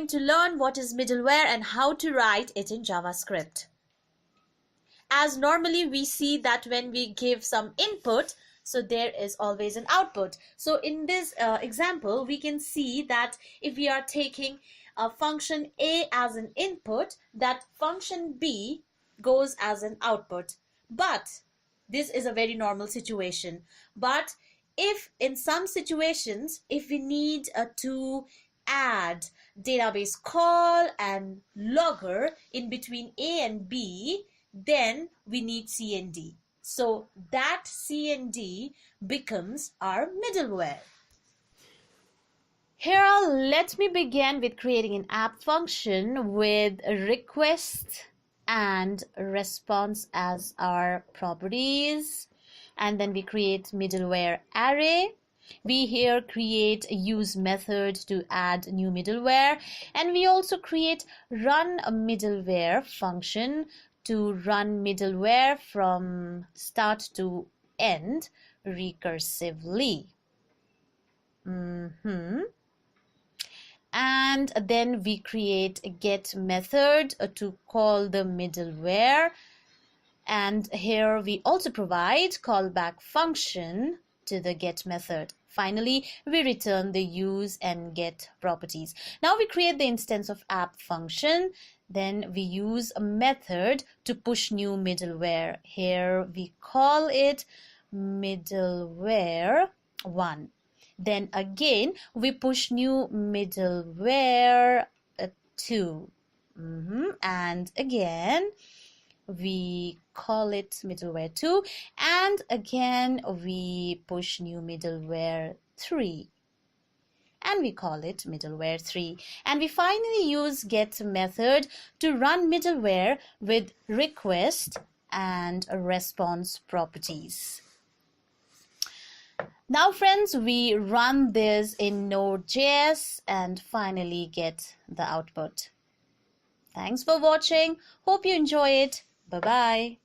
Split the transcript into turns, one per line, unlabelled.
going to learn what is middleware and how to write it in JavaScript. As normally we see that when we give some input, so there is always an output. So in this example, we can see that if we are taking a function A as an input, that function B goes as an output. But this is a very normal situation. But if in some situations, if we need to add database call and logger in between A and B, then we need C and D. So that C and D becomes our middleware. Here, let me begin with creating an app function with request and response as our properties. And then we create middleware array. We here create a use method to add new middleware. And we also create run a middleware function to run middleware from start to end recursively. And then we create a get method to call the middleware. And here we also provide callback function to the get method. Finally, we return the use and get properties. Now we create the instance of app function. Then we use a method to push new middleware. Here we call it middleware1. Then again we push new middleware 2. And again we call it middleware 2, and again we push new middleware 3. And we call it middleware 3. And we finally use get method to run middleware with request and response properties. Now friends, we run this in Node.js and finally get the output. Thanks for watching. Hope you enjoy it. Bye-bye.